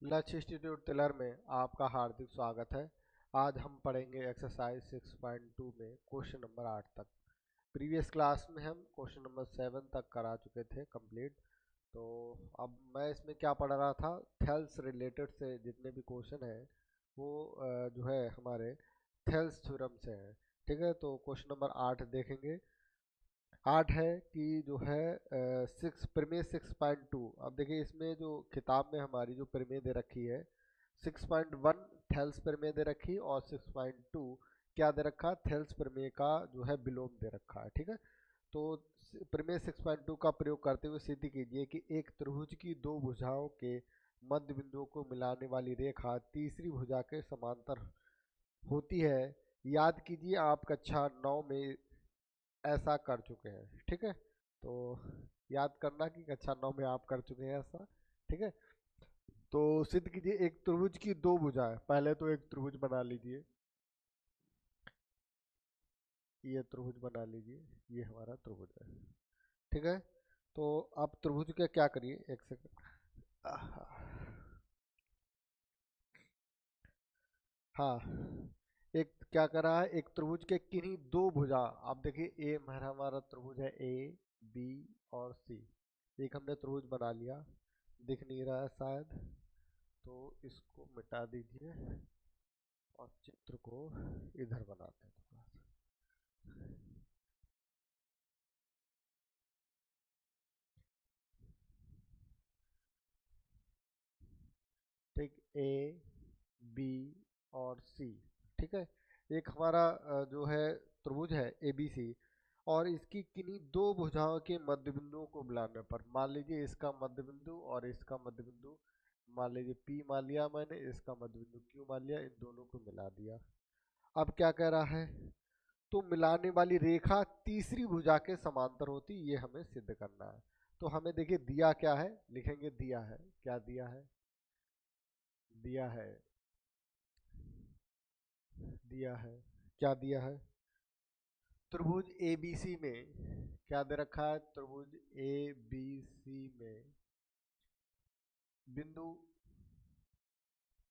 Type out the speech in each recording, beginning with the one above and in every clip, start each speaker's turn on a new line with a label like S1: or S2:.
S1: लक्ष्य इंस्टीट्यूट तिलर में आपका हार्दिक स्वागत है। आज हम पढ़ेंगे एक्सरसाइज 6.2 में क्वेश्चन नंबर 8 तक। प्रीवियस क्लास में हम क्वेश्चन नंबर 7 तक करा चुके थे कंप्लीट। तो अब मैं इसमें क्या पढ़ रहा था, थेल्स रिलेटेड से जितने भी क्वेश्चन हैं वो जो है हमारे थेल्स थ्योरम से हैं। ठीक है, तो क्वेश्चन नंबर 8 देखेंगे। 8 है कि जो है सिक्स प्रमेय 6.2। अब देखिए इसमें जो किताब में हमारी जो प्रमेय दे रखी है 6.1 थेल्स प्रमेय दे रखी और 6.2 क्या दे रखा, थेल्स प्रमेय का जो है विलोम दे रखा है। ठीक है, तो प्रमेय 6.2 का प्रयोग करते हुए सिद्ध कीजिए कि एक त्रिभुज की दो भुजाओं के मध्य बिंदुओं को मिलाने वाली रेखा तीसरी भुजा के समांतर होती है। याद कीजिए आप कक्षा 9 में ऐसा कर चुके हैं। ठीक है, तो याद करना कि कक्षा 9 में आप कर चुके हैं ऐसा। ठीक है, तो सिद्ध कीजिए एक त्रिभुज की दो भुजाएं। पहले तो एक त्रिभुज बना लीजिए, ये त्रिभुज बना लीजिए, ये हमारा त्रिभुज है। ठीक है, तो आप त्रिभुज के क्या करिए, एक सेकंड। हाँ, एक क्या कर रहा है, एक त्रिभुज के किन्हीं दो भुजा। आप देखिए ए हमारा त्रिभुज है, ए बी और सी। एक हमने त्रिभुज बना लिया, दिख नहीं रहा है शायद, तो इसको मिटा दीजिए और चित्र को इधर बनाते हैं थोड़ा सा। ठीक, ए बी और सी। ठीक है, एक हमारा जो है त्रिभुज है ए बी सी, और इसकी किन्हीं दो भुजाओं के मध्य बिंदुओं को मिलाने पर, मान लीजिए इसका मध्य बिंदु और इसका मध्य बिंदु मान लीजिए पी मान लिया मैंने, इसका मध्य बिंदु क्यू मान लिया, इन दोनों को मिला दिया। अब क्या कह रहा है, तो मिलाने वाली रेखा तीसरी भुजा के समांतर होती, ये हमें सिद्ध करना है। तो हमें देखिए दिया क्या है, लिखेंगे दिया है, क्या दिया है, दिया है, दिया है, क्या दिया है, त्रिभुज ए बी सी में क्या दे रखा है, त्रिभुज ए बी सी में बिंदु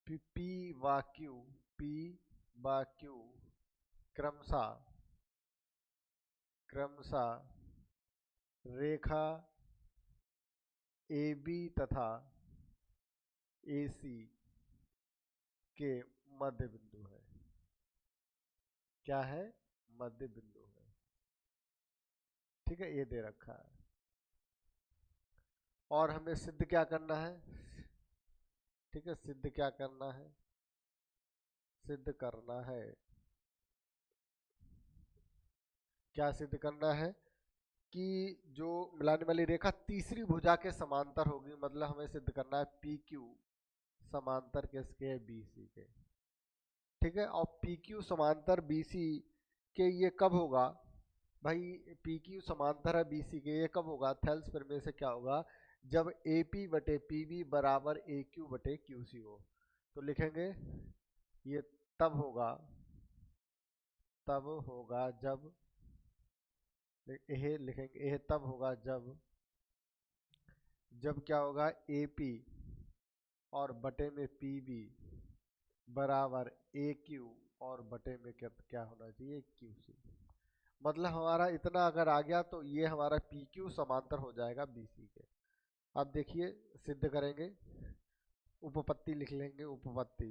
S1: पी व क्यू, पी व क्यू क्रमशः क्रमशः रेखा ए बी तथा ए सी के मध्य बिंदु है। क्या है, मध्य बिंदु है। ठीक है, ये दे रखा है और हमें सिद्ध क्या करना है। ठीक है, सिद्ध क्या करना है, सिद्ध करना है, क्या सिद्ध करना है कि जो मिलाने वाली रेखा तीसरी भुजा के समांतर होगी। मतलब हमें सिद्ध करना है पी क्यू समांतर किसके, बी सी के। ठीक है, और पी क्यू समांतर बी सी के ये कब होगा भाई, पी क्यू समांतर है बी सी के, ये कब होगा, थेल्स प्रमेय से क्या होगा, जब ए पी बटे पी बी बराबर ए क्यू बटे क्यू सी हो। तो लिखेंगे ये तब होगा, तब होगा जब, यह लिखेंगे यह तब होगा जब क्या होगा, ए पी और बटे में पी बी बराबर ए क्यू और बटे में क्या क्या होना चाहिए, क्यू सी। मतलब हमारा इतना अगर आ गया तो ये हमारा पी क्यू समांतर हो जाएगा बी सी के। अब देखिए सिद्ध करेंगे, उपपत्ति लिख लेंगे, उपपत्ति,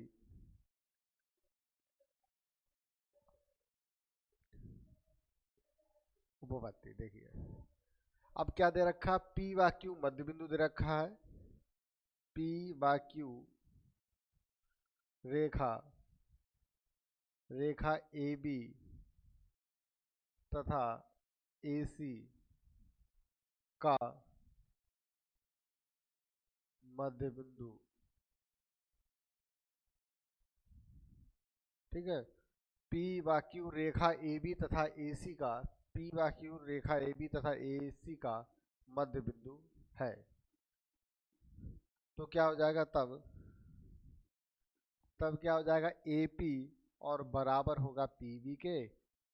S1: उपपत्ति देखिए। अब क्या दे रखा, पी व क्यू मध्य बिंदु दे रखा है, पी व Q Rekha Rekha A B तथा ए सी का मध्य बिंदु। ठीक है, पी व क्यू रेखा ए बी तथा ए सी का, पी व क्यू रेखा ए बी तथा ए सी का मध्य बिंदु है। तो क्या हो जाएगा तब क्या हो जाएगा, ए पी और बराबर होगा पी बी के,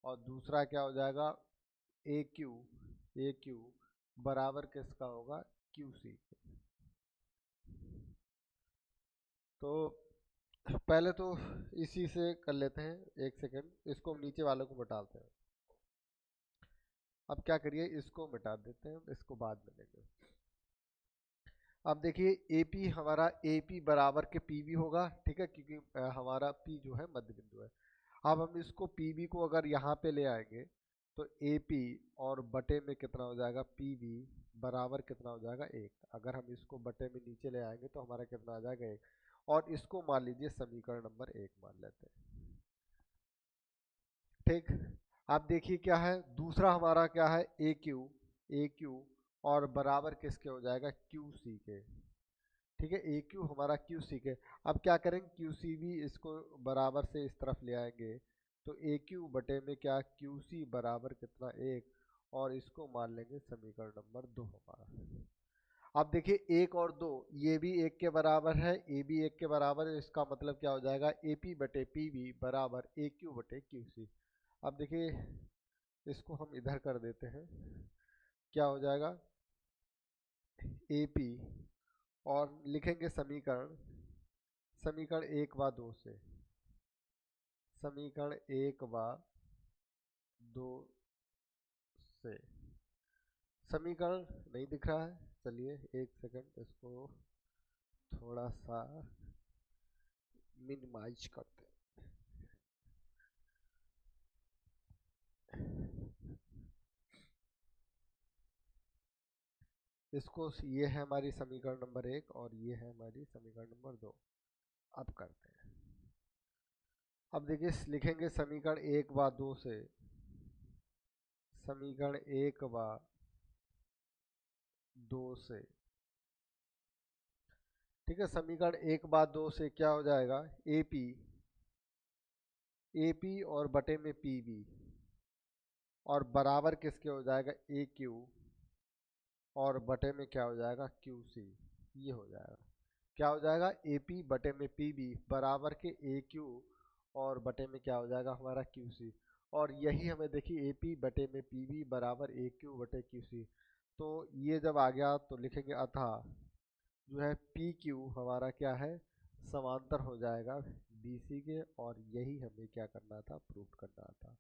S1: और दूसरा क्या हो जाएगा, ए क्यू, ए क्यू बराबर किसका होगा, क्यू सी। तो पहले तो इसी से कर लेते हैं, एक सेकंड, इसको हम नीचे वाले को मिटाते हैं। अब क्या करिए, इसको मिटा देते हैं, इसको बाद में लेंगे। अब देखिए AP हमारा AP बराबर के PB होगा, ठीक है, क्योंकि हमारा P जो है मध्य बिंदु है। अब हम इसको PB को अगर यहाँ पे ले आएंगे तो AP और बटे में कितना हो जाएगा, PB बराबर कितना हो जाएगा, 1। अगर हम इसको बटे में नीचे ले आएंगे तो हमारा कितना आ जाएगा, 1। और इसको मान लीजिए समीकरण नंबर 1 मान लेते हैं, ठीक। अब देखिए क्या है, दूसरा हमारा क्या है, AQ और बराबर किसके हो जाएगा, QC के, ठीक है। AQ हमारा QC के। अब क्या करेंगे, QC भी इसको बराबर से इस तरफ ले आएंगे तो AQ बटे में क्या, QC बराबर कितना, 1। और इसको मान लेंगे समीकरण नंबर 2 हमारा। अब देखिए 1 और 2 ये भी 1 के बराबर है, ये भी 1 के बराबर है, इसका मतलब क्या हो जाएगा, AP बटे PB बराबर AQ बटे QC। अब देखिए इसको हम इधर कर देते हैं, क्या हो जाएगा, AP और लिखेंगे समीकरण 1 व 2 से, समीकरण 1 व 2 से। समीकरण नहीं दिख रहा है, चलिए एक सेकंड, इसको थोड़ा सा मिनिमाइज करते हैं। इसको, ये है हमारी समीकरण नंबर 1 और ये है हमारी समीकरण नंबर 2। अब करते हैं, अब देखिए लिखेंगे समीकरण 1 व 2 से, समीकरण 1 व 2 से, ठीक है। समीकरण 1 व 2 से क्या हो जाएगा, AP और बटे में PB और बराबर किसके हो जाएगा, AQ और बटे में क्या हो जाएगा, QC। ये हो जाएगा, क्या हो जाएगा, AP बटे में PB बराबर के AQ और बटे में क्या हो जाएगा हमारा QC। और यही हमें देखिए AP बटे में PB बराबर AQ बटे QC। तो ये जब आ गया तो लिखेंगे अतः जो है PQ हमारा क्या है, समांतर हो जाएगा BC के। और यही हमें क्या करना था, प्रूव करना था।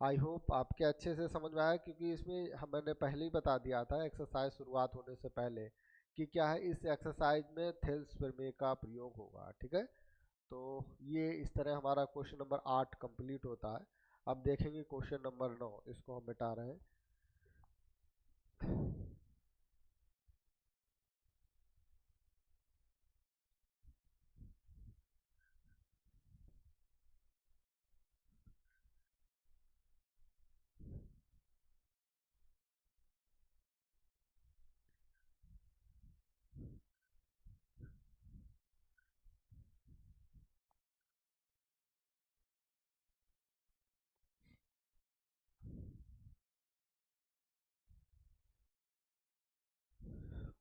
S1: आई होप आपके अच्छे से समझ में आया, क्योंकि इसमें मैंने पहले ही बता दिया था एक्सरसाइज शुरुआत होने से पहले कि क्या है, इस एक्सरसाइज में थेल्स प्रमेय का प्रयोग होगा, ठीक है। तो ये इस तरह हमारा क्वेश्चन नंबर 8 कंप्लीट होता है। अब देखेंगे क्वेश्चन नंबर 9, इसको हम मिटा रहे हैं।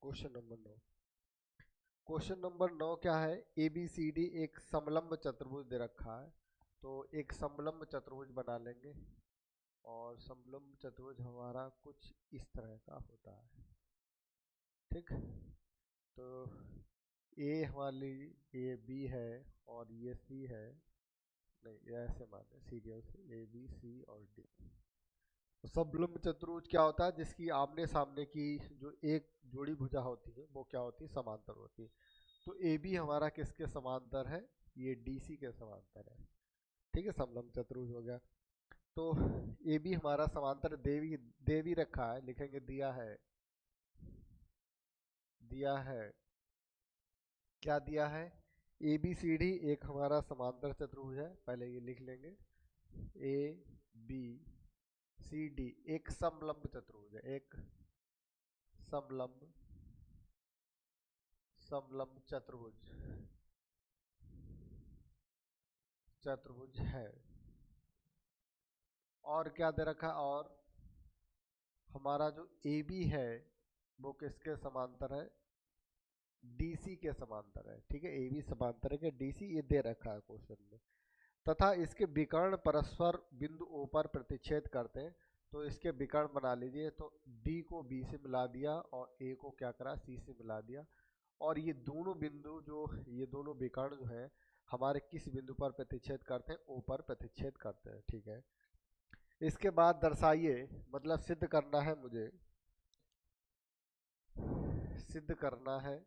S1: क्वेश्चन नंबर 9, क्वेश्चन नंबर 9 क्या है, ABCD एक समलंब चतुर्भुज दे रखा है। तो एक समलंब चतुर्भुज बना लेंगे और समलंब चतुर्भुज हमारा कुछ इस तरह का होता है, ठीक। तो A हमारी ये B है और ये C है, नहीं ऐसे माने सीरियल से ABC और D। तो समलंब चतुर्भुज क्या होता है, जिसकी आमने सामने की जो एक जोड़ी भुजा होती है वो क्या होती है, समांतर होती है। तो AB हमारा किसके समांतर है, ये DC के समांतर है, ठीक है। समलंब चतुर्भुज हो गया। तो AB हमारा समांतर देवी रखा है, लिखेंगे दिया है क्या दिया है, ABCD एक हमारा समांतर चतुर्भुज है, पहले ये लिख लेंगे। ABCD एक समलंब चतुर्भुज है, एक समलंब चतुर्भुज है। और क्या दे रखा, और हमारा जो AB है वो किसके समांतर है, DC के समांतर है, ठीक है। AB समांतर है कि DC, ये दे रखा है क्वेश्चन में। तथा इसके विकर्ण परस्पर बिंदु O पर प्रतिच्छेद करते हैं। तो इसके विकर्ण बना लीजिए, तो D को B से मिला दिया और A को क्या करा, C से मिला दिया। और ये दोनों बिंदु जो ये दोनों विकर्ण जो है हमारे किस बिंदु पर प्रतिच्छेद करते हैं, ओ पर प्रतिच्छेद करते हैं। ठीक है, इसके बाद दर्शाइए, मतलब सिद्ध करना है मुझे, सिद्ध करना है,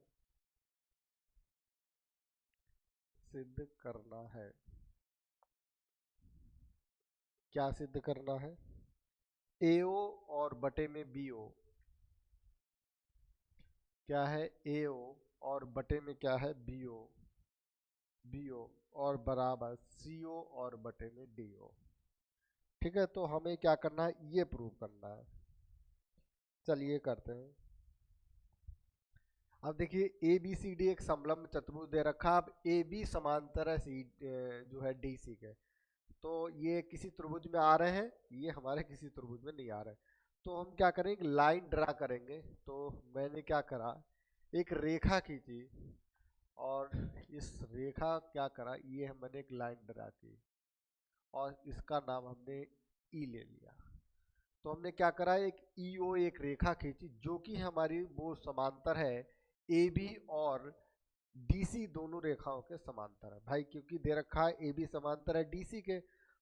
S1: सिद्ध करना है, क्या सिद्ध करना है, एओ और बटे में बीओ क्या है, एओ और बटे में क्या है, बीओ, बीओ और बराबर सीओ और बटे में डीओ। ठीक है, तो हमें क्या करना है, ये प्रूव करना है। चलिए करते हैं। अब देखिए ए बी सी डी एक समलंब चतुर्भुज दे रखा है। अब ए बी समांतर है सी जो है डी सी के, तो ये किसी त्रिभुज में आ रहे हैं, ये हमारे किसी त्रिभुज में नहीं आ रहे, तो हम क्या करेंगे, लाइन ड्रा करेंगे। तो मैंने क्या करा, एक रेखा खींची और इस रेखा क्या करा, ये मैंने एक लाइन ड्रा की और इसका नाम हमने ई ले लिया। तो हमने क्या करा, एक ईओ एक रेखा खींची जो कि हमारी वो समांतर है ए बी और डीसी दोनों रेखाओं के समांतर है भाई, क्योंकि दे रखा है ए बी समांतर है डीसी के।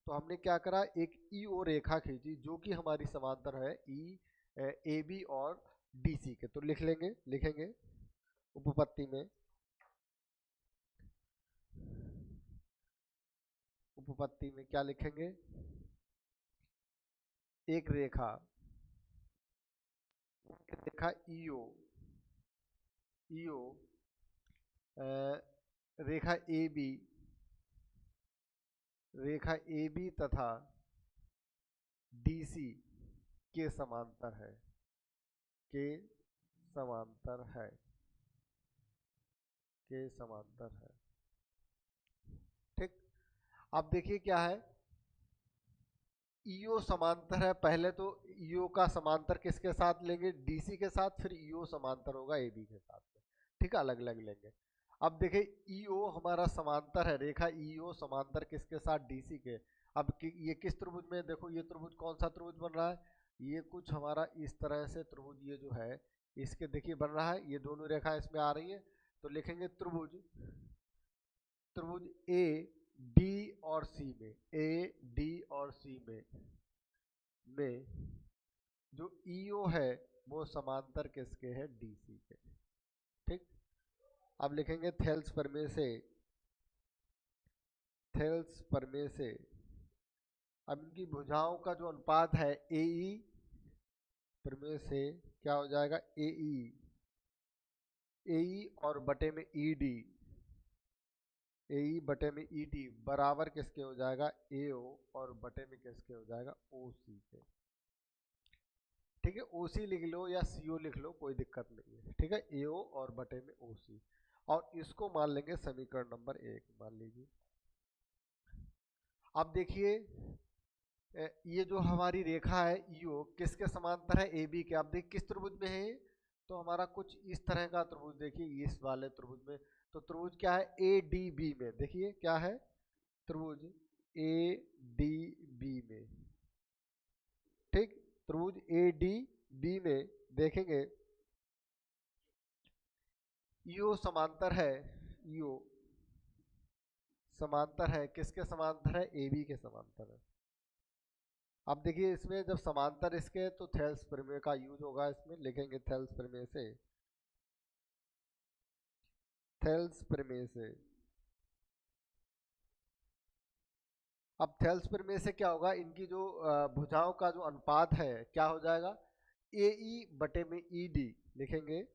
S1: तो हमने क्या करा, एक ईओ रेखा खींची जो कि हमारी समांतर है ई ए बी और डीसी के। तो लिख लेंगे, लिखेंगे उपपत्ति में, उपपत्ति में क्या लिखेंगे, एक रेखा, रेखा ईओ, ईओ रेखा ए बी, रेखा ए बी तथा डीसी के समांतर है, के समांतर है, के समांतर है। ठीक, अब देखिए क्या है, ईओ समांतर है, पहले तो ईओ का समांतर किसके साथ लेंगे, डीसी के साथ, फिर ईओ समांतर होगा एबी के साथ में। ठीक है, अलग अलग लेंगे। अब देखिए ईओ हमारा समांतर है, रेखा ईओ समांतर किसके साथ, डीसी के। अब ये किस त्रिभुज में, देखो ये त्रिभुज कौन सा त्रिभुज बन रहा है, ये कुछ हमारा इस तरह से त्रिभुज ये जो है इसके देखिए बन रहा है, ये दोनों रेखा इसमें आ रही है। तो लिखेंगे त्रिभुज, त्रिभुज ए डी और सी में, ए डी और सी में जो ईओ है वो समांतर किसके है, डीसी के। ठीक, अब लिखेंगे थेल्स प्रमेय से, थेल्स प्रमेय से अब इनकी भुजाओं का जो अनुपात है ए ई, प्रमेय से क्या हो जाएगा, ए ई और बटे में ई डी, ए ई बटे में ई डी बराबर किसके हो जाएगा, ए ओ और बटे में किसके हो जाएगा, ओ सी के। ठीक है, ओ सी लिख लो या सी ओ लिख लो, कोई दिक्कत नहीं है। ठीक है, ए ओ और बटे में ओ सी, और इसको मान लेंगे समीकरण नंबर 1 मान लीजिए। अब देखिए ये जो हमारी रेखा है ईओ किसके समांतर है, ए बी के। अब देखिए किस त्रिभुज में है ये, तो हमारा कुछ इस तरह का त्रिभुज, देखिए इस वाले त्रिभुज में। तो त्रिभुज क्या है, ए डी बी में, देखिए क्या है, त्रिभुज ए डी बी में। ठीक, त्रिभुज ए डी बी में देखेंगे ईओ समांतर है, ईओ समांतर है किसके समांतर है, ए बी के समांतर है। अब देखिए इसमें जब समांतर इसके तो थेल्स प्रमेय का यूज होगा, इसमें लिखेंगे थेल्स प्रमेय से, थेल्स प्रमेय से। अब थेल्स प्रमेय से क्या होगा, इनकी जो भुजाओं का जो अनुपात है क्या हो जाएगा, ए ई बटे में ई डी लिखेंगे,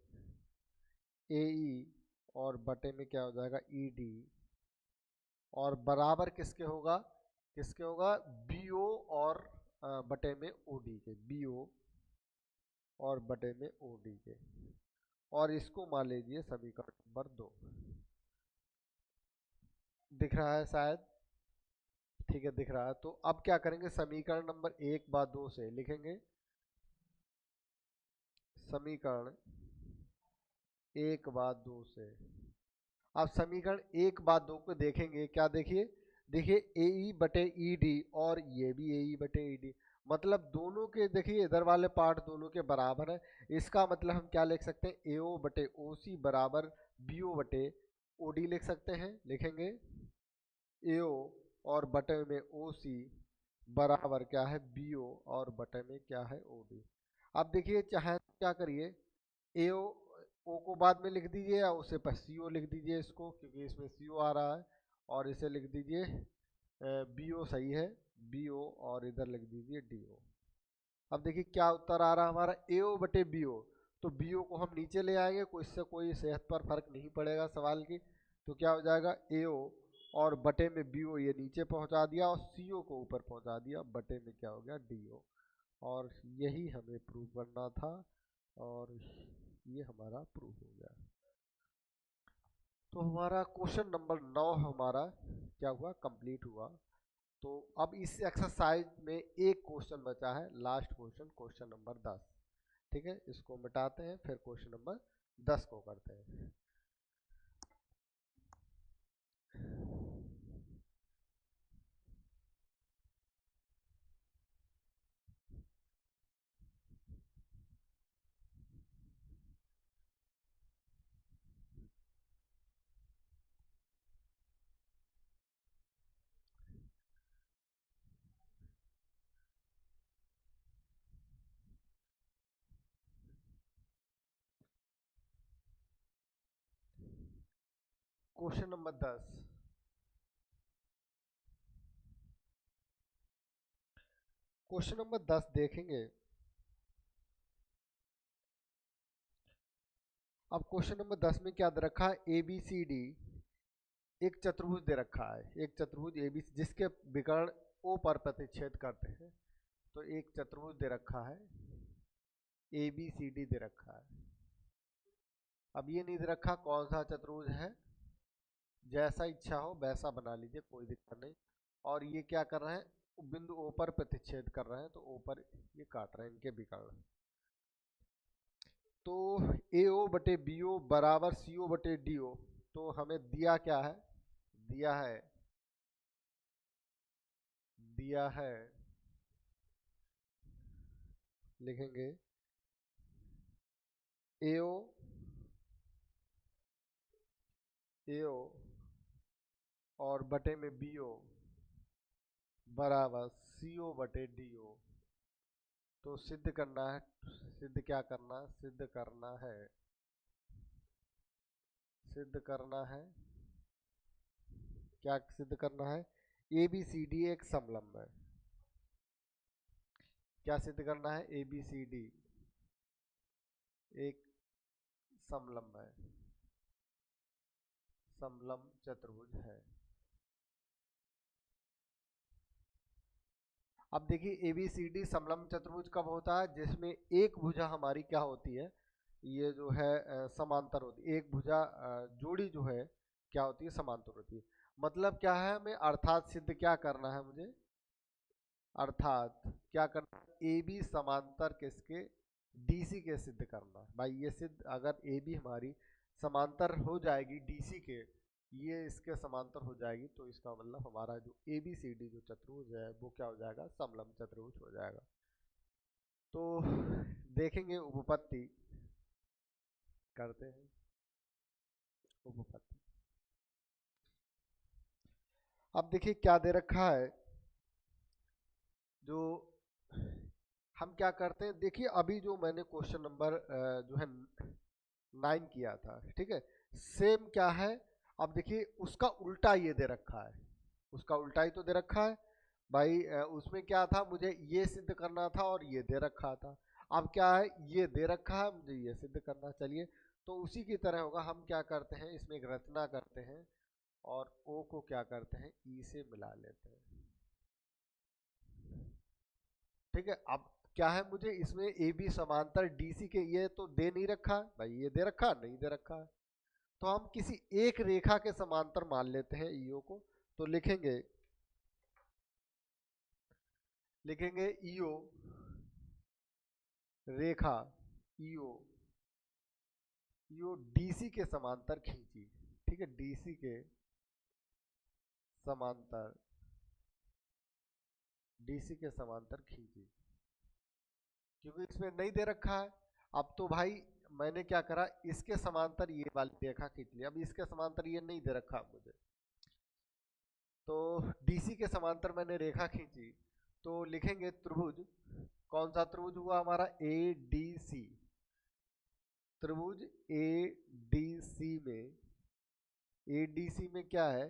S1: ए ई और बटे में क्या हो जाएगा, ई डी और बराबर किसके होगा, किसके होगा, बी ओ और बटे में ओ डी के, बी ओ और बटे में ओ डी के। और इसको मान लीजिए समीकरण नंबर 2, दिख रहा है शायद, ठीक है दिख रहा है। तो अब क्या करेंगे, समीकरण नंबर 1 व 2 से लिखेंगे, समीकरण 1 व 2 से। अब समीकरण 1 व 2 को देखेंगे, क्या देखिए, देखिए ए ई बटे ई डी और ये भी ए ई बटे ई डी, मतलब दोनों के, देखिए इधर वाले पार्ट दोनों के बराबर है। इसका मतलब हम क्या लिख सकते हैं, AO बटे OC बराबर BO बटे OD लिख सकते हैं। लिखेंगे AO और बटे में OC बराबर क्या है, BO और बटे में क्या है, OD। अब देखिए चाहे तो क्या करिए, AO O को बाद में लिख दीजिए या उसे पर CO लिख दीजिए इसको, क्योंकि इसमें CO आ रहा है। और इसे लिख दीजिए BO सही है, BO और इधर लिख दीजिए DO। अब देखिए क्या उत्तर आ रहा है हमारा, AO बटे BO। तो BO को हम नीचे ले आएंगे, कोई इससे कोई सेहत पर फर्क नहीं पड़ेगा सवाल की। तो क्या हो जाएगा, AO और बटे में BO ये नीचे पहुंचा दिया और CO को ऊपर पहुंचा दिया, बटे में क्या हो गया, DO। और यही हमें प्रूव करना था और ये हमारा प्रूव हो गया। तो हमारा क्वेश्चन नंबर 9 हमारा क्या हुआ, कंप्लीट हुआ। तो अब इस एक्सरसाइज में एक क्वेश्चन बचा है, लास्ट क्वेश्चन, क्वेश्चन नंबर 10। ठीक है, इसको मिटाते हैं, फिर क्वेश्चन नंबर 10 को करते हैं। Question number 10। क्वेश्चन नंबर 10 देखेंगे। अब क्वेश्चन नंबर 10 में क्या दे रखा है, ABCD एक चतुर्भुज दे रखा है, एक चतुर्भुज ABC जिसके विकर्ण O पर प्रतिच्छेद करते हैं। तो एक चतुर्भुज दे रखा है, ABCD दे रखा है। अब ये नहीं दे रखा कौन सा चतुर्भुज है, जैसा इच्छा हो वैसा बना लीजिए, कोई दिक्कत नहीं। और ये क्या कर रहे हैं, बिंदु O पर प्रतिच्छेद कर रहे हैं, तो O पर ये काट रहे हैं इनके विकर्ण। तो AO बटे BO बराबर CO बटे DO। तो हमें दिया क्या है, दिया है, दिया है, लिखेंगे AO, AO और बटे में BO बराबर CO बटे DO। तो सिद्ध करना है, सिद्ध क्या करना है, सिद्ध करना है, सिद्ध करना है, क्या सिद्ध करना है, ABCD एक समलंब है। क्या सिद्ध करना है, ABCD एक समलंब है, समलंब चतुर्भुज है। अब देखिए ABCD समलंब चतुर्भुज कब होता है, जिसमें एक भुजा हमारी क्या होती है, ये जो है समांतर होती है। एक भुजा जोड़ी जो है क्या होती है, समांतर होती है। मतलब क्या है, हमें अर्थात सिद्ध क्या करना है मुझे, अर्थात क्या करना है, AB समांतर किसके, DC के सिद्ध करना है। भाई ये सिद्ध, अगर AB हमारी समांतर हो जाएगी DC के, ये इसके समांतर हो जाएगी, तो इसका मतलब हमारा जो ABCD जो चतुर्भुज है वो क्या हो जाएगा, समलंब चतुर्भुज हो जाएगा। तो देखेंगे उपपत्ति करते हैं, उपपत्ति। अब देखिए क्या दे रखा है, जो हम क्या करते हैं, देखिए अभी जो मैंने क्वेश्चन नंबर जो है 9 किया था, ठीक है, सेम क्या है। अब देखिए उसका उल्टा ये दे रखा है, उसका उल्टा ही तो दे रखा है भाई। उसमें क्या था, मुझे ये सिद्ध करना था और ये दे रखा था। अब क्या है, ये दे रखा है, मुझे ये सिद्ध करना। चलिए तो उसी की तरह होगा, हम क्या करते हैं, इसमें एक रचना करते हैं और O को क्या करते हैं, E से मिला लेते हैं। ठीक है, अब क्या है, मुझे इसमें AB समांतर DC के, ये तो दे नहीं रखा है भाई, ये दे रखा नहीं, दे रखा है। तो हम किसी एक रेखा के समांतर मान लेते हैं EO को। तो लिखेंगे, लिखेंगे EO रेखा, EO, EO DC के समांतर खींची। ठीक है, DC के समांतर, डीसी के समांतर खींची, क्योंकि इसमें नहीं दे रखा है। अब तो भाई मैंने क्या करा, इसके समांतर ये वाली रेखा खींच ली। अब इसके समांतर ये नहीं दे रखा मुझे, तो डीसी के समांतर मैंने रेखा खींची, तो लिखेंगे त्रिभुज, कौन सा त्रिभुज हुआ हमारा, ए डी सी। त्रिभुज ए डी सी में, ए डी सी में क्या है,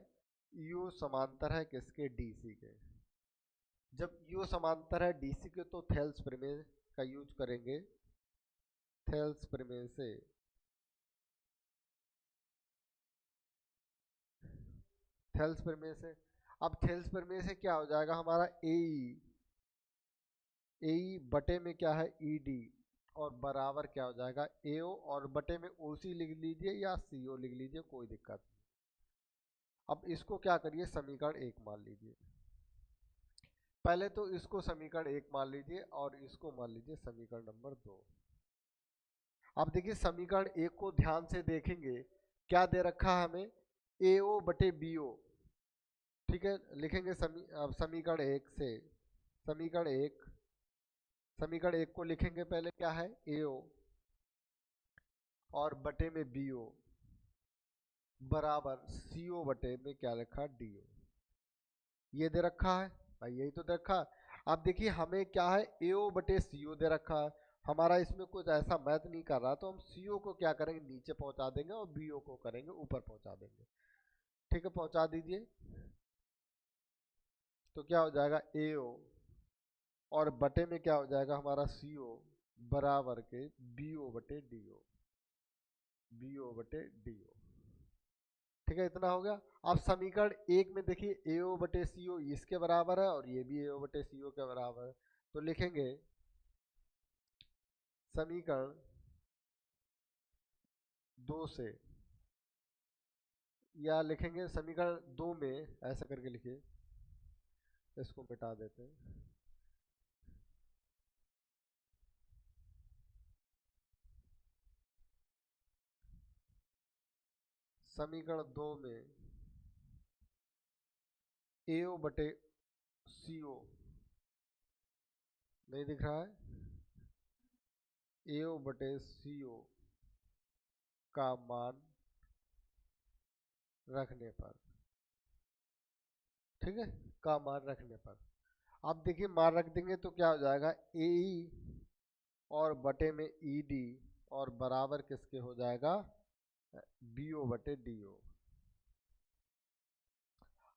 S1: यू समांतर है किसके, डीसी के। जब यू समांतर है डीसी के तो थेल्स प्रमेय का यूज करेंगे, थेल्स प्रमेय से। थेल्स प्रमेय से, अब थेल्स प्रमेय से क्या हो जाएगा हमारा, ए बटे में क्या है, ई डी, और बराबर क्या हो जाएगा, एओ, और बटे में ओसी लिख लीजिए या सीओ लिख लीजिए, कोई दिक्कत नहीं। अब इसको क्या करिए, समीकरण 1 मान लीजिए। पहले तो इसको समीकरण 1 मान लीजिए और इसको मान लीजिए समीकरण नंबर 2। अब देखिए समीकरण 1 को ध्यान से देखेंगे, क्या दे रखा है हमें, एओ बटे बीओ। ठीक है, लिखेंगे अब समीकरण 1 से, समीकरण 1, समीकरण 1 को लिखेंगे पहले, क्या है, एओ और बटे में बीओ बराबर सीओ बटे में क्या लिखा, डीओ। ये दे रखा है भाई, यही तो दे रखा है। अब देखिए हमें क्या है, एओ बटे सीओ दे रखा है। हमारा इसमें कुछ ऐसा मैथ नहीं कर रहा, तो हम सीओ को क्या करेंगे, नीचे पहुंचा देंगे और बीओ को करेंगे ऊपर पहुंचा देंगे। ठीक है, पहुंचा दीजिए, तो क्या हो जाएगा, एओ और बटे में क्या हो जाएगा हमारा, सीओ बराबर के बीओ बटे डीओ, बीओ बटे डीओ। ठीक है, इतना हो गया। अब समीकरण 1 में देखिए एओ बटे सीओ इसके बराबर है और ये भी एओ बटे सीओ के बराबर है, तो लिखेंगे समीकरण 2 से, या लिखेंगे समीकरण 2 में, ऐसा करके लिखिए, इसको मिटा देते हैं। समीकरण 2 में एओ बटे सीओ नहीं दिख रहा है, एओ बटे सीओ का मान रखने पर, ठीक है, का मान रखने पर, अब देखिए मान रख देंगे तो क्या हो जाएगा, ए और बटे में ई डी और बराबर किसके हो जाएगा, बीओ बटे डीओ।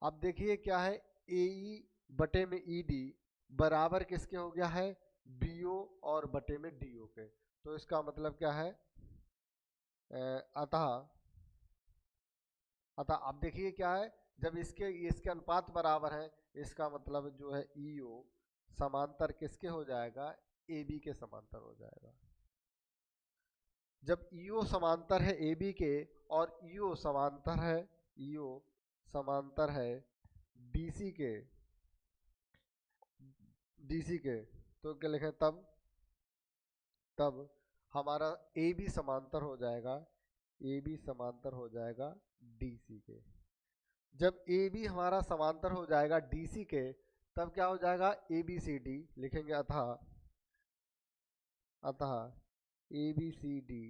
S1: अब देखिए क्या है, ए बटे में ई डी बराबर किसके हो गया है, बीओ और बटे में डीओ के। तो इसका मतलब क्या है, अतः अतः अब देखिए क्या है, जब इसके अनुपात बराबर है, इसका मतलब जो है ईओ समांतर किसके हो जाएगा, ए बी के समांतर हो जाएगा। जब ईओ समांतर है ए बी के और ईओ समांतर है, ईओ समांतर है डीसी के, डीसी के, तो क्या लिखें, तब तब हमारा ए बी समांतर हो जाएगा, ए बी समांतर हो जाएगा डीसी के। जब ए बी हमारा समांतर हो जाएगा डीसी के, तब क्या हो जाएगा, ए बी सी डी लिखेंगे, अतः अतः ए बी सी डी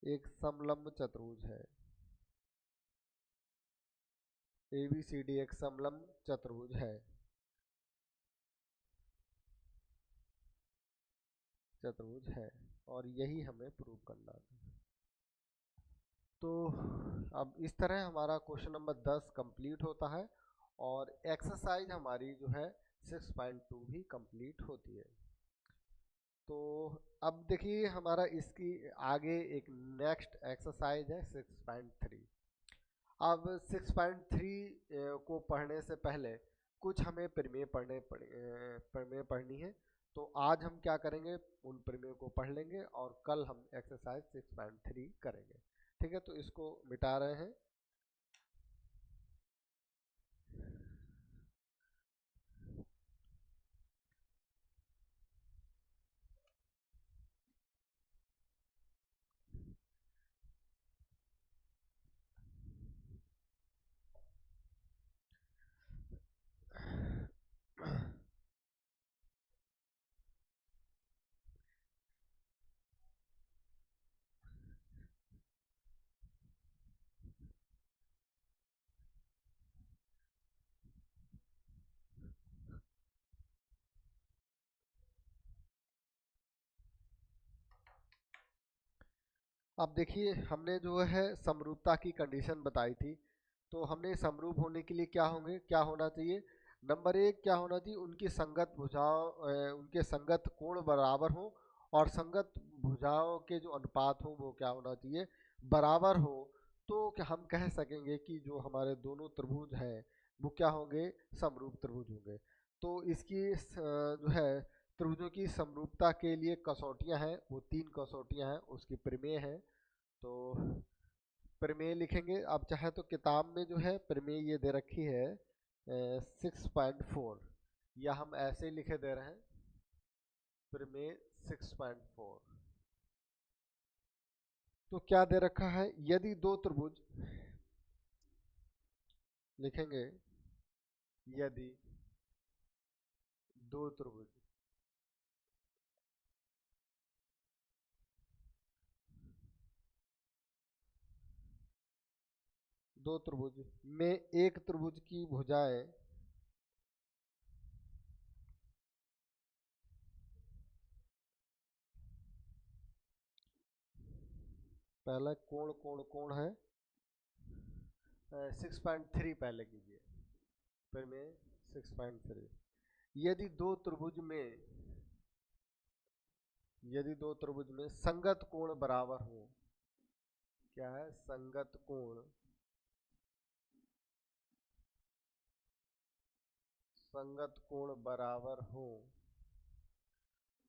S1: एक समलंब चतुर्भुज है, ए बी सी डी एक समलंब चतुर्भुज है, चतुर्भुज है, और यही हमें प्रूव करना है। तो अब इस तरह हमारा क्वेश्चन नंबर 10 कंप्लीट होता है और एक्सरसाइज हमारी जो है 6.2 भी कंप्लीट होती है। तो अब देखिए हमारा इसकी आगे एक नेक्स्ट एक्सरसाइज है 6.3। अब 6.3 को पढ़ने से पहले कुछ हमें प्रमेय पढ़नी है, तो आज हम क्या करेंगे, उन प्रमेय को पढ़ लेंगे और कल हम एक्सरसाइज 6.3 करेंगे। ठीक है, तो इसको मिटा रहे हैं। अब देखिए हमने जो है समरूपता की कंडीशन बताई थी, तो हमने समरूप होने के लिए क्या होना चाहिए। नंबर एक क्या होना चाहिए, उनकी संगत भुजाओं उनके संगत कोण बराबर हो, और संगत भुजाओं के जो अनुपात हो वो क्या होना चाहिए, बराबर हो। तो क्या हम कह सकेंगे कि जो हमारे दोनों त्रिभुज हैं वो क्या होंगे, समरूप त्रिभुज होंगे। तो इसकी जो है त्रिभुजों की समरूपता के लिए कसौटियां हैं, वो 3 कसौटियां हैं, उसकी प्रमेय है। तो प्रमेय लिखेंगे, आप चाहे तो किताब में जो है प्रमेय ये दे रखी है 6.4, या हम ऐसे ही लिखे दे रहे हैं प्रमेय 6.4। तो क्या दे रखा है, यदि दो त्रिभुज, लिखेंगे यदि दो त्रिभुज दो त्रिभुज में एक त्रिभुज की भुजाएं पहला कोण कोण कोण है 6.3 पहले कीजिए, फिर में 6.3। यदि दो त्रिभुज में संगत कोण बराबर हो, क्या है, संगत कोण बराबर हो,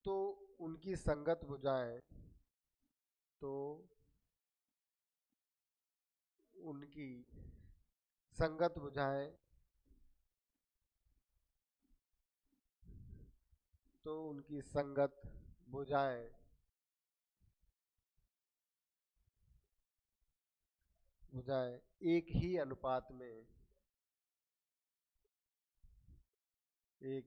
S1: तो उनकी संगत भुजाएं तो उनकी संगत भुजाएं तो उनकी संगत भुजाएं भुजाएं एक ही अनुपात में एक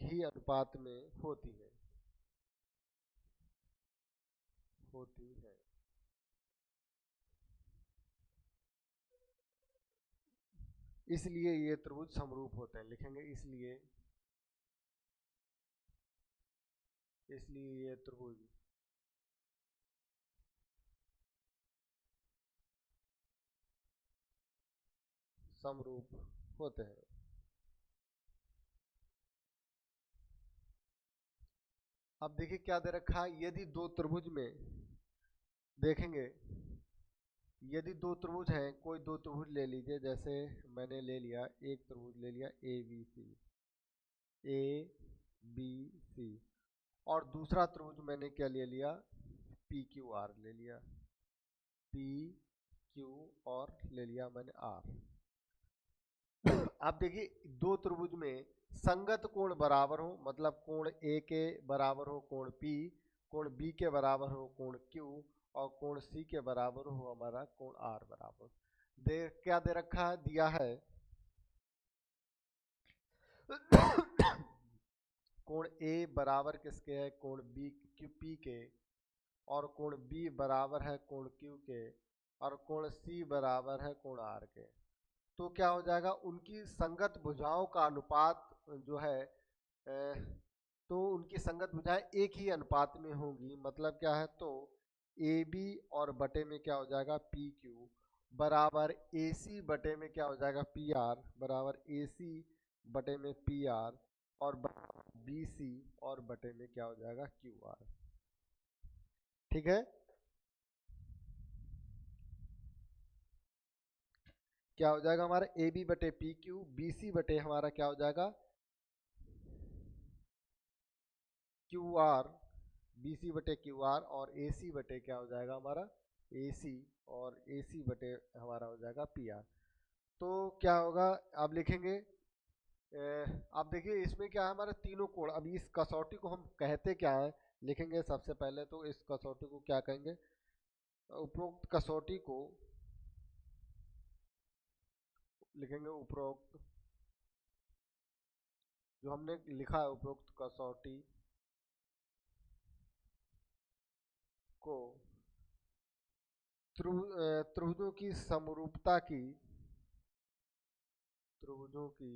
S1: ही अनुपात में होती है। इसलिए ये त्रिभुज समरूप होते हैं, लिखेंगे इसलिए ये त्रिभुज समरूप होते हैं। अब देखिए क्या दे रखा है, यदि दो त्रिभुज में, देखेंगे यदि दो त्रिभुज हैं, कोई दो त्रिभुज ले लीजिए, जैसे मैंने ले लिया एक त्रिभुज ले लिया ए बी सी, और दूसरा त्रिभुज मैंने क्या ले लिया, पी क्यू आर ले लिया, पी क्यू और ले लिया मैंने आर। आप देखिए दो त्रिभुज में संगत कोण बराबर हो, मतलब कोण ए के बराबर हो कोण पी, कोण बी के बराबर हो कोण क्यू, और कोण सी के बराबर हो हमारा कोण आर बराबर। क्या दे रखा है, दिया है कोण ए बराबर किसके है, कोण बी क्यू पी के, और कोण बी बराबर है कोण क्यू के, और कोण सी बराबर है कोण आर के। तो क्या हो जाएगा, उनकी संगत भुजाओं का अनुपात जो है तो उनकी संगत भुजाएं एक ही अनुपात में होंगी, मतलब क्या है, तो ए बी और बटे में क्या हो जाएगा पी क्यू बराबर ए सी बटे में क्या हो जाएगा पी आर, बराबर ए सी बटे में पी आर, और बी सी और बटे में क्या हो जाएगा क्यू आर। ठीक है, क्या हो जाएगा हमारा ए बी बटे पी क्यू, बी सी बटे हमारा क्या हो जाएगा क्यू आर, बी सी बटे क्यू आर, और ए सी बटे क्या हो जाएगा हमारा ए सी, और ए सी बटे हमारा हो जाएगा पी आर। तो क्या होगा, आप लिखेंगे आप देखिए इसमें क्या है हमारे तीनों कोण। अब इस कसौटी को हम कहते क्या है, लिखेंगे सबसे पहले तो इस कसौटी को क्या कहेंगे, उपरोक्त कसौटी को लिखेंगे, उपरोक्त जो हमने लिखा है उपरोक्त कसौटी को त्रिभुजों की समरूपता की त्रिभुजों की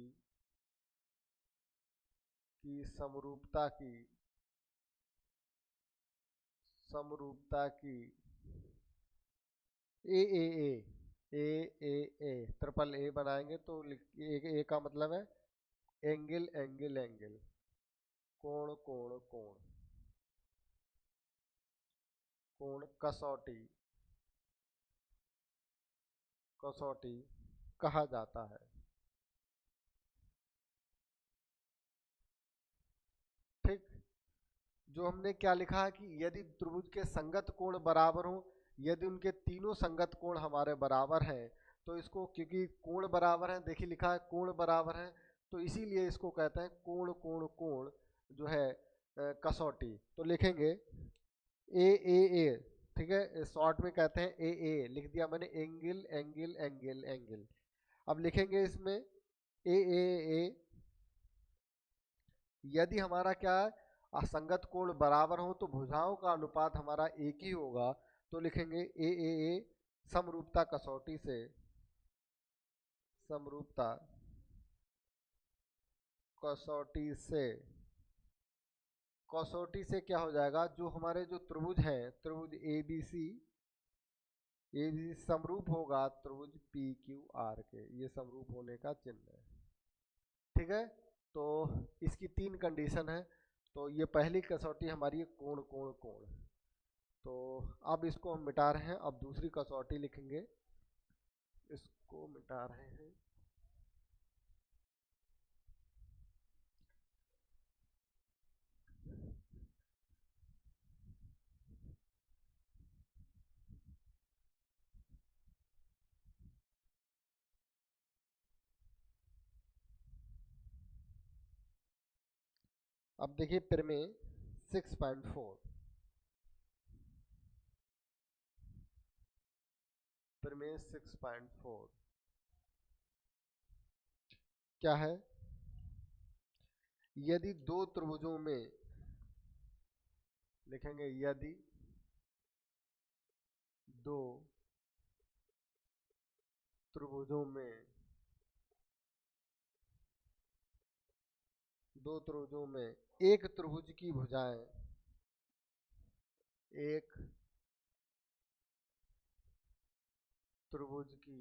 S1: की समरूपता की ए ट्रिपल ए बनाएंगे तो ए का मतलब है एंगल एंगल एंगल, कोण कोण कोण, कोण कसौटी कसौटी कहा जाता है। ठीक, जो हमने क्या लिखा है कि यदि त्रिभुज के संगत कोण बराबर हो, यदि उनके तीनों संगत कोण हमारे बराबर हैं, तो इसको, क्योंकि कोण बराबर है, देखिए लिखा है कोण बराबर है, तो इसीलिए इसको कहते हैं कोण कोण कोण जो है कसौटी। तो लिखेंगे ए, ठीक है, शॉर्ट में कहते हैं ए लिख दिया मैंने, एंगल एंगल एंगल एंगल। अब लिखेंगे इसमें ए यदि हमारा क्या है, असंगत कोण बराबर हो तो भुजाओं का अनुपात हमारा एक ही होगा, तो लिखेंगे ए समरूपता कसौटी से, समरूपता कसौटी से, कसौटी से क्या हो जाएगा, जो हमारे जो त्रिभुज हैं, त्रिभुज ए बी सी समरूप होगा त्रिभुज पी क्यू आर के, ये समरूप होने का चिन्ह है। ठीक है, तो इसकी तीन कंडीशन है। तो ये पहली कसौटी हमारी है कोण कोण कोण। तो अब इसको हम मिटा रहे हैं, अब दूसरी कसौटी लिखेंगे, इसको मिटा रहे हैं। अब देखिए प्रमेय 6.4, प्रमेय 6.4 क्या है, यदि दो त्रिभुजों में, लिखेंगे यदि दो त्रिभुजों में, दो त्रिभुजों में एक त्रिभुज की भुजाएं, एक त्रिभुज की,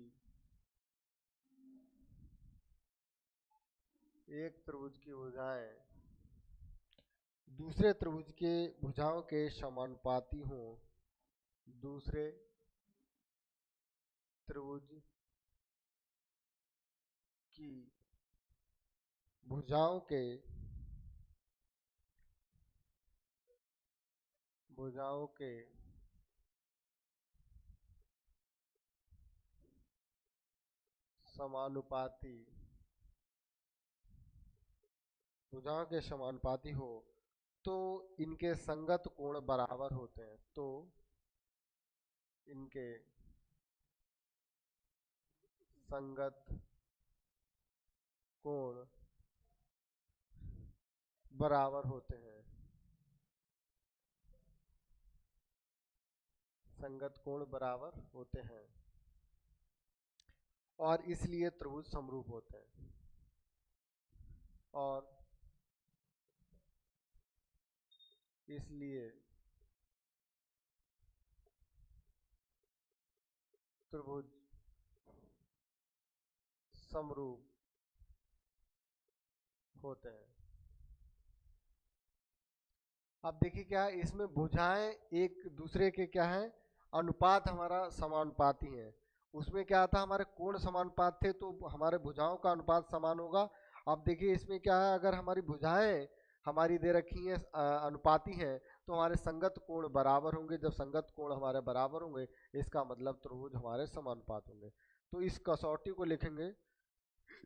S1: एक त्रिभुज की भुजाएं दूसरे त्रिभुज के भुजाओं के समानुपाती हों, दूसरे त्रिभुज की भुजाओं के समानुपाती, भुजाओं के समानुपाती हो तो इनके संगत कोण बराबर होते हैं, तो इनके संगत कोण बराबर होते हैं, संगत कोण बराबर होते हैं, और इसलिए त्रिभुज समरूप होते हैं, और इसलिए त्रिभुज समरूप होते हैं। अब देखिए क्या है, इसमें भुजाएं एक दूसरे के क्या है, अनुपात हमारा समानुपाती है। उसमें क्या था, हमारे कोण समानुपात थे तो हमारे भुजाओं का अनुपात समान होगा। अब देखिए इसमें क्या है, अगर हमारी भुजाएं हमारी दे रखी हैं अनुपाती हैं, तो हमारे संगत कोण बराबर होंगे। जब संगत कोण हमारे बराबर होंगे, इसका मतलब त्रिभुज हमारे समानुपात होंगे। तो इस कसौटी को लिखेंगे,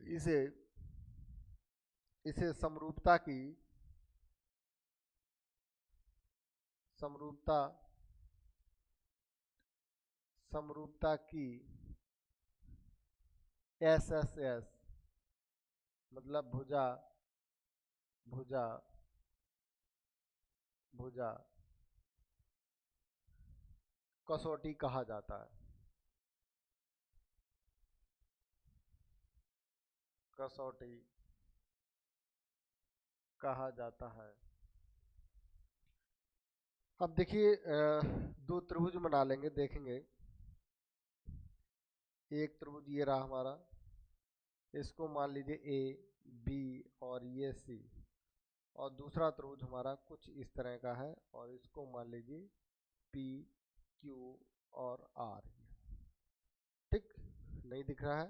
S1: इसे इसे समरूपता की, समरूपता समरूपता की एस मतलब भुजा भुजा भुजा कसौटी कहा जाता है, कसौटी कहा जाता है। अब देखिए दो त्रिभुज बना लेंगे, देखेंगे। एक त्रिभुज ये रहा हमारा, इसको मान लीजिए ए बी और ये सी, और दूसरा त्रिभुज हमारा कुछ इस तरह का है और इसको मान लीजिए पी क्यू और आर। ठीक, नहीं दिख रहा है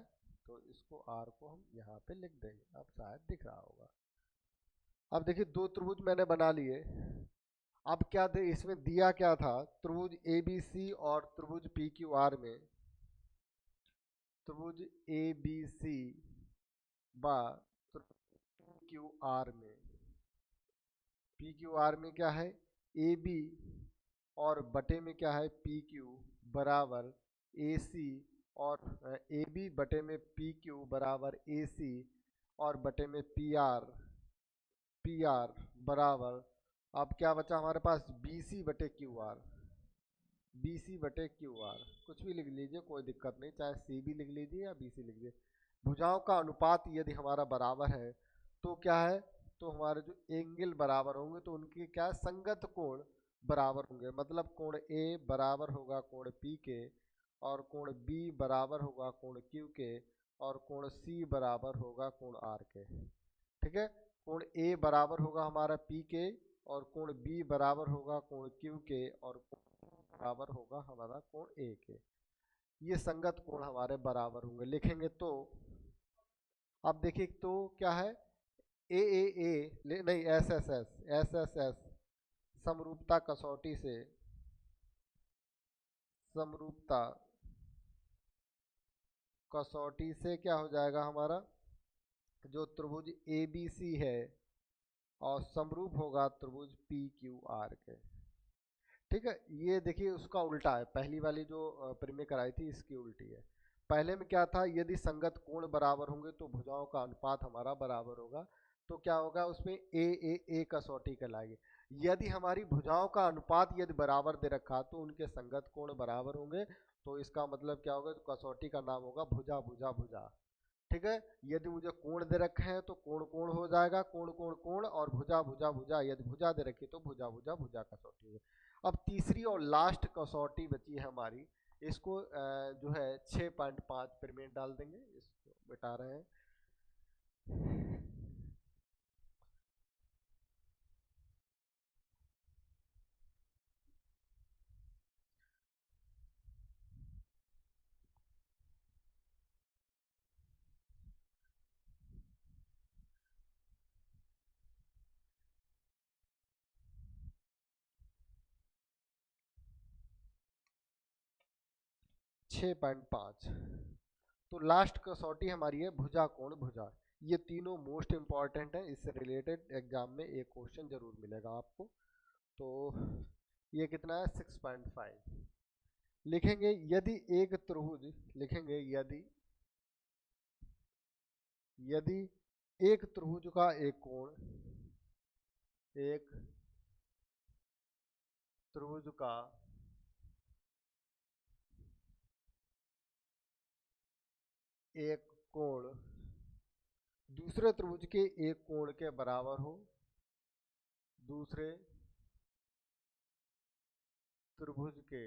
S1: तो इसको आर को हम यहाँ पे लिख देंगे, अब शायद दिख रहा होगा। अब देखिए दो त्रिभुज मैंने बना लिए। अब क्या दे, इसमें दिया क्या था, त्रिभुज ए बी सी और त्रिभुज पी क्यू आर में, त्रिभुज ए बी सी व पी क्यू आर में, पी क्यू आर में क्या है ए बी और बटे में क्या है पी क्यू बराबर ए सी, और ए बी बटे में पी क्यू बराबर ए सी और बटे में पी आर बराबर, अब क्या बचा हमारे पास बी सी बटे क्यू आर, बी सी बटे क्यू आर, कुछ भी लिख लीजिए कोई दिक्कत नहीं, चाहे सी भी लिख लीजिए या बी सी लिख लीजिए। भुजाओं का अनुपात यदि हमारा बराबर है तो क्या है, तो हमारे जो एंगल बराबर होंगे तो उनके क्या है, संगत कोण बराबर होंगे। मतलब कोण ए बराबर होगा कोण पी के, और कोण बी बराबर होगा कोण क्यू के, और कोण सी बराबर होगा कोण आर के। ठीक है, कोण ए बराबर होगा हमारा पी के, और कोण बी बराबर होगा कोण क्यू के, और कोण बराबर होगा हमारा कोण ए के। ये संगत कोण हमारे बराबर होंगे, लिखेंगे तो। अब देखिए तो क्या है, ए नहीं एस समरूपता कसौटी से, समरूपता कसौटी से क्या हो जाएगा हमारा, जो त्रिभुज ए बी सी है और समरूप होगा त्रिभुज पी क्यू आर के। ठीक है, ये देखिए उसका उल्टा है, पहली वाली जो प्रीमियर कराई थी इसकी उल्टी है। पहले में क्या था, यदि संगत कोण बराबर होंगे तो भुजाओं का अनुपात हमारा बराबर होगा, तो क्या होगा उसमें ए कसौटी कहलाएगी। यदि हमारी भुजाओं का अनुपात यदि बराबर दे रखा तो उनके संगत कोण बराबर होंगे, तो इसका मतलब क्या होगा, तो कसौटी का नाम होगा भुजा भुजा भुजा। ठीक है, यदि मुझे कोण दे रखे हैं तो कोण कोण हो जाएगा, कोण कोण कोण, और भुजा भुजा भुजा, यदि भुजा दे रखी तो भुजा भुजा भुजा कसौटी है। अब तीसरी और लास्ट कसौटी बची है हमारी, इसको जो है 6.5 पेमेंट डाल देंगे, इसको बता रहे हैं। 6.5, तो लास्ट कसौटी हमारी है भुजा कोण भुजा। ये तीनों मोस्ट इंपॉर्टेंट है, इससे रिलेटेड एग्जाम में एक क्वेश्चन जरूर मिलेगा आपको। तो ये कितना है 6.5। लिखेंगे यदि एक त्रिभुज, लिखेंगे यदि एक त्रिभुज का एक कोण, एक त्रिभुज का एक कोण दूसरे त्रिभुज के एक कोण के बराबर हो, दूसरे त्रिभुज के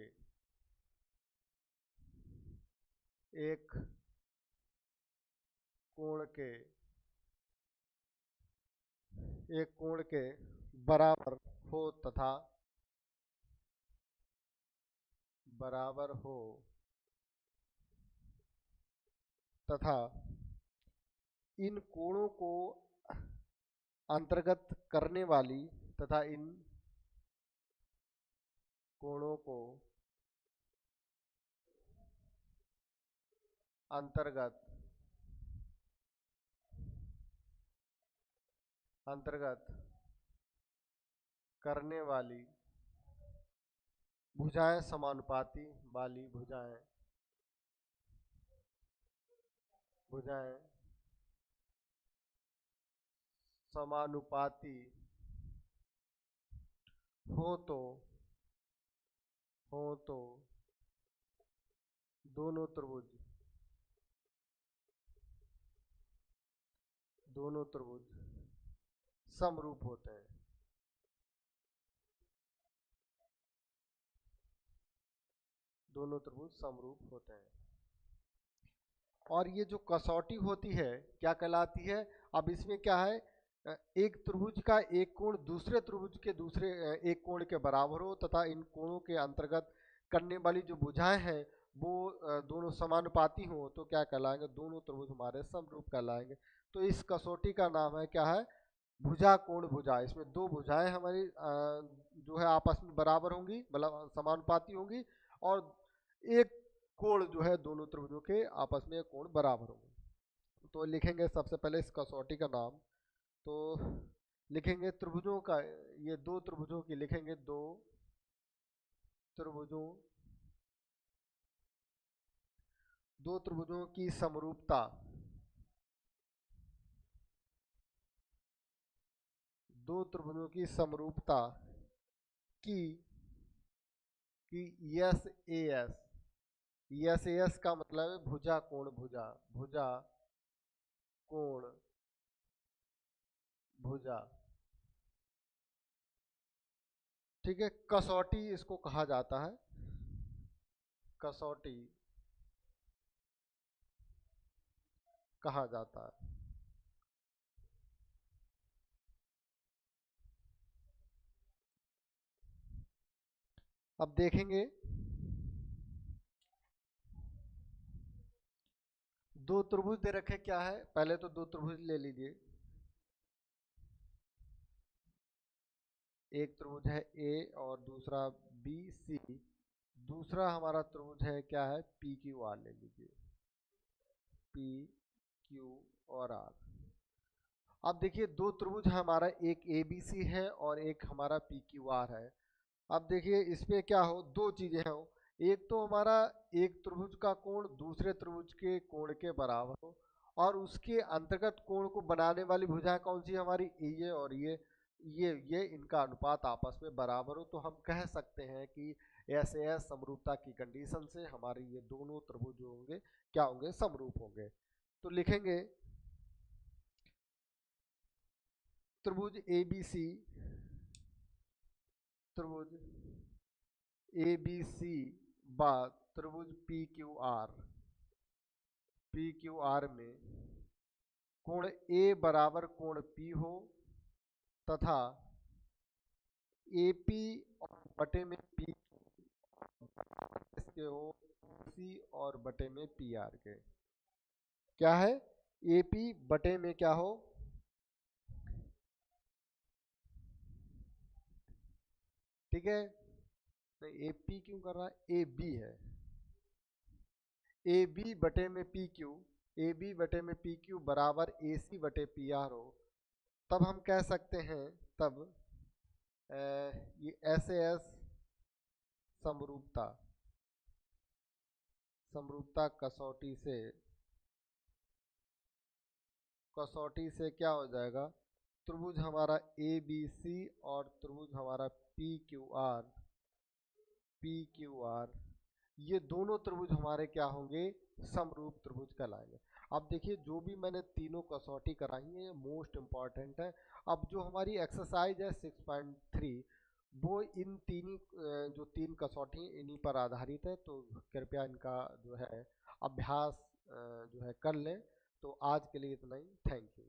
S1: एक कोण के बराबर हो तथा इन कोणों को अंतर्गत करने वाली तथा इन कोणों को अंतर्गत करने वाली भुजाएं समानुपाती वाली भुजाएं समानुपाती हो तो दोनों त्रिभुज समरूप होते हैं। दोनों त्रिभुज समरूप होते हैं। और ये जो कसौटी होती है क्या कहलाती है? अब इसमें क्या है, एक त्रिभुज का एक कोण दूसरे त्रिभुज के दूसरे एक कोण के बराबर हो तथा इन कोणों के अंतर्गत करने वाली जो भुजाएं हैं वो दोनों समानुपाती हो तो क्या कहलाएंगे? दोनों त्रिभुज हमारे समरूप कहलाएंगे। तो इस कसौटी का नाम है क्या है? भुजा कोण भुजा। इसमें दो भुजाएं हमारी जो है आपस में बराबर होंगी, मतलब समानुपाती होंगी, और एक कोण जो है दोनों त्रिभुजों के आपस में कोण बराबर होंगे। तो लिखेंगे सबसे पहले इस कसौटी का नाम, तो लिखेंगे त्रिभुजों का, ये दो त्रिभुजों की लिखेंगे, दो त्रिभुजों की समरूपता, दो त्रिभुजों की समरूपता की yes A S, yes A S का मतलब है भुजा कोण भुजा, भुजा कोण भुजा। ठीक है, कसौटी इसको कहा जाता है, कसौटी कहा जाता है। अब देखेंगे दो त्रिभुज दे रखे, क्या है, पहले तो दो त्रिभुज ले लीजिए। एक त्रिभुज है ए और दूसरा बी सी, दूसरा हमारा त्रिभुज है क्या है, पी क्यू आर ले लीजिए, पी क्यू और आर। अब देखिए दो त्रिभुज है हमारा, एक ए बी सी है और एक हमारा पी क्यू आर है। अब देखिए इसमें क्या हो, दो चीजें हैं, एक तो हमारा एक त्रिभुज का कोण दूसरे त्रिभुज के कोण के बराबर हो, और उसके अंतर्गत कोण को बनाने वाली भुजा कौन सी हमारी, ये और ये इनका अनुपात आपस में बराबर हो। तो हम कह सकते हैं कि ऐसे समरूपता की कंडीशन से हमारे ये दोनों त्रिभुज होंगे क्या होंगे, समरूप होंगे। तो लिखेंगे त्रिभुज ए बी सी, त्रिभुज ए बी सी बा त्रिभुज P Q R, P Q R में कोण ए बराबर कोण पी हो तथा ए पी और बटे में पी के हो सी और बटे में पी आर के, क्या है, ए पी बटे में क्या हो, ठीक है, नहीं ए पी क्यों कर रहा है, ए बी है, ए बी बटे में पी क्यू, ए बी बटे में पी क्यू बराबर ए सी बटे पी आर हो, तब हम कह सकते हैं, तब ये एस एस समरूपता, समरूपता कसौटी से क्या हो जाएगा, त्रिभुज हमारा ए बी सी और त्रिभुज हमारा पी क्यू आर, ये दोनों त्रिभुज हमारे क्या होंगे, समरूप त्रिभुज कहलाएंगे। अब देखिए जो भी मैंने तीनों कसौटी कराई है ये मोस्ट इंपॉर्टेंट है। अब जो हमारी एक्सरसाइज है 6.3 वो इन जो तीन कसौटी इन्हीं पर आधारित है, तो कृपया इनका जो है अभ्यास जो है कर लें। तो आज के लिए इतना ही, थैंक यू।